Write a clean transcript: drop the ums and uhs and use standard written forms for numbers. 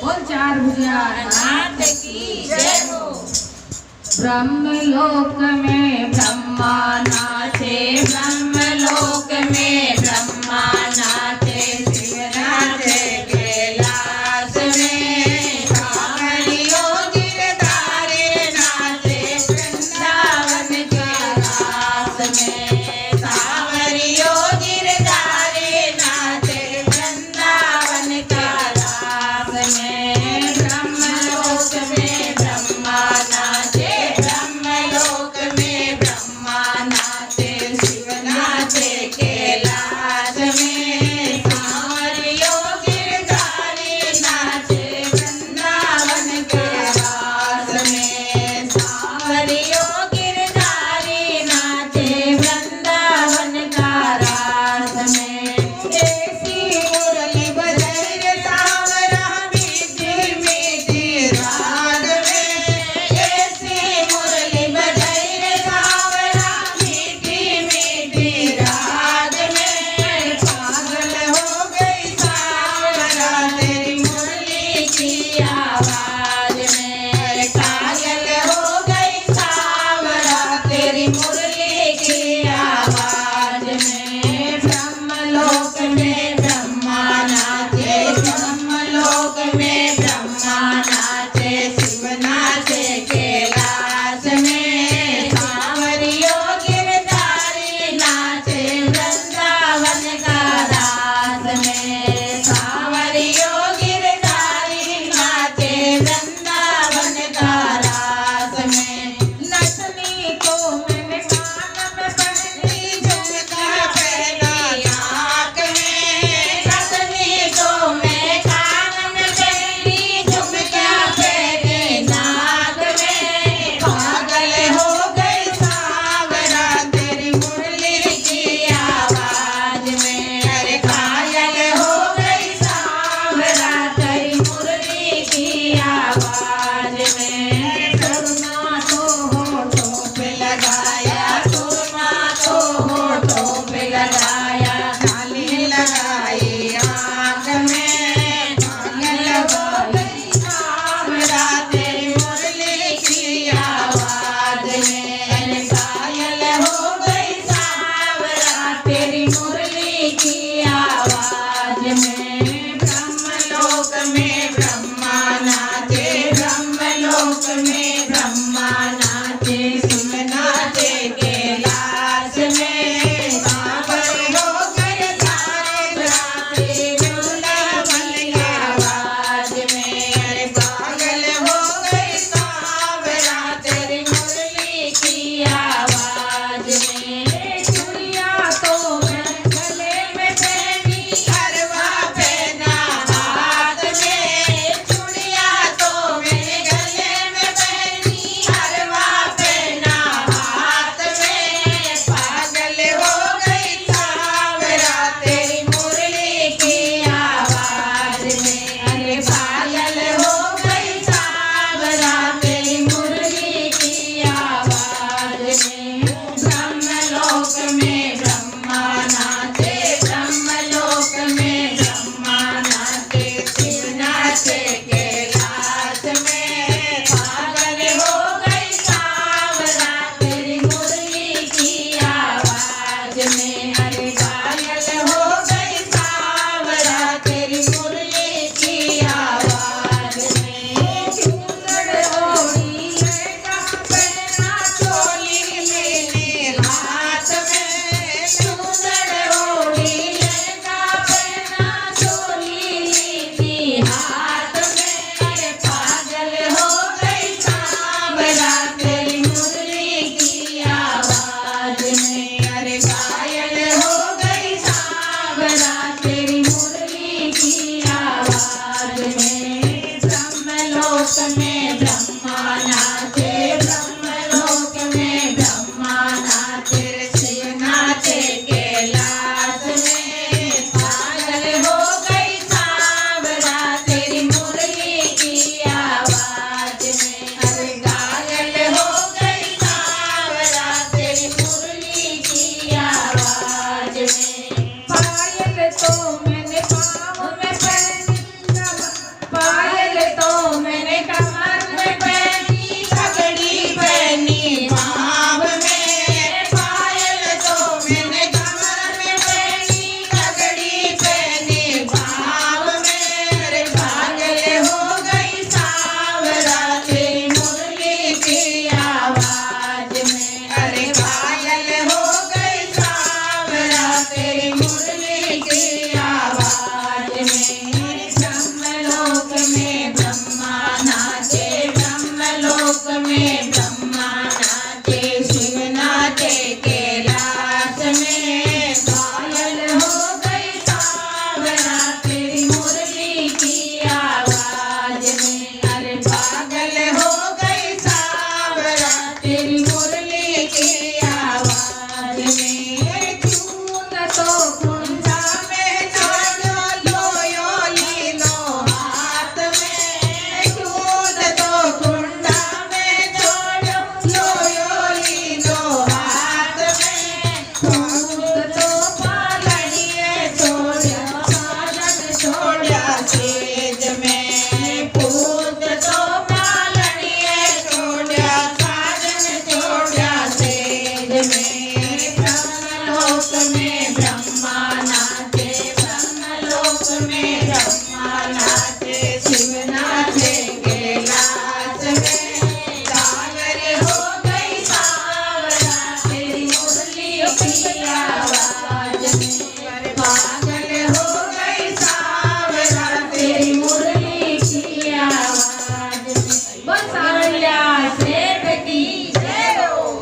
बोल चार भुजा नाथ की जय हो। ब्रह्मलोक में ब्रह्मा नाचे ब्रह्मलोक में ब्रह्मा नाचे, शिव नाचे कैलाश में, कांवरियों गिरधारे नाचे वृंदावन के रास में, कांवरियों गिरधारे नाचे वृंदावन के रास में। ब्रह्मलोक में ब्रह्मा नाचे, ब्रह्मलोक में ब्रह्मा नाचे, शिव नाचे कैलाश में, कांवरियों गिरधारी नाचे वृंदावन के रास में, कांवरियों गिरधारी नाचे वृंदावन का रास में। ऐसी मुरली बजाई रे सांवरा मीठी मीठी राग में, ऐसी मुरली बजाई रे सांवरा मीठी मीठी राग में, पागल हो गई सांवरा तेरी मुरली की आवाज में, पागल हो गई सांवरा तेरी मुरली की आवाज में। ब्रह्मलोक में ब्रह्मा नाचे, ब्रह्मलोक में ब्रह्मा नाचे, शिव नाचे कैलाश में, कांवरियों गिरधारी नाचे वृंदावन का रास में, कांवरियों गिरधारी नाचे वृंदावन का रास में। नथनी को मैंने कान में पहनी, झुमका पहनी आँख में, नथनी को मैं कान में पहनी, झुमका पहनी नाक में, पागल हो गई सांवरा तेरी मुरली की आवाज में, अरे कायल हो गई सांवरा तेरी मुरली की आवाज में। सुरमा तो होठों पे लगाया, सुरमा तो होठों पे लगाया, काली लगाई आँख में, पागल हो गई सांवरा तेरी मुरली की आवाज में, अरे कायल हो गई सांवरा तेरी मुरली की आवाज में। ब्रह्मलोक में ब्रह्मा नाचे, ब्रह्मलोक में ब्रह्मा नाचे, शिव नाचे कैलाश में, कांवर हो गए सारे नाचे वृंदावन की आवाज में, अरे पागल हो गई सांवरा तेरी मुरली की आवाज में। चूड़ियाँ तो मैं गले में पहनी, हरवा पहना में ब्रह्मा नाचे, ब्रह्मलोक में ब्रह्मा नाचे, शिव नाचे कैलाश में। कांवर हो गई सांवरा, तेरी मुरली पिया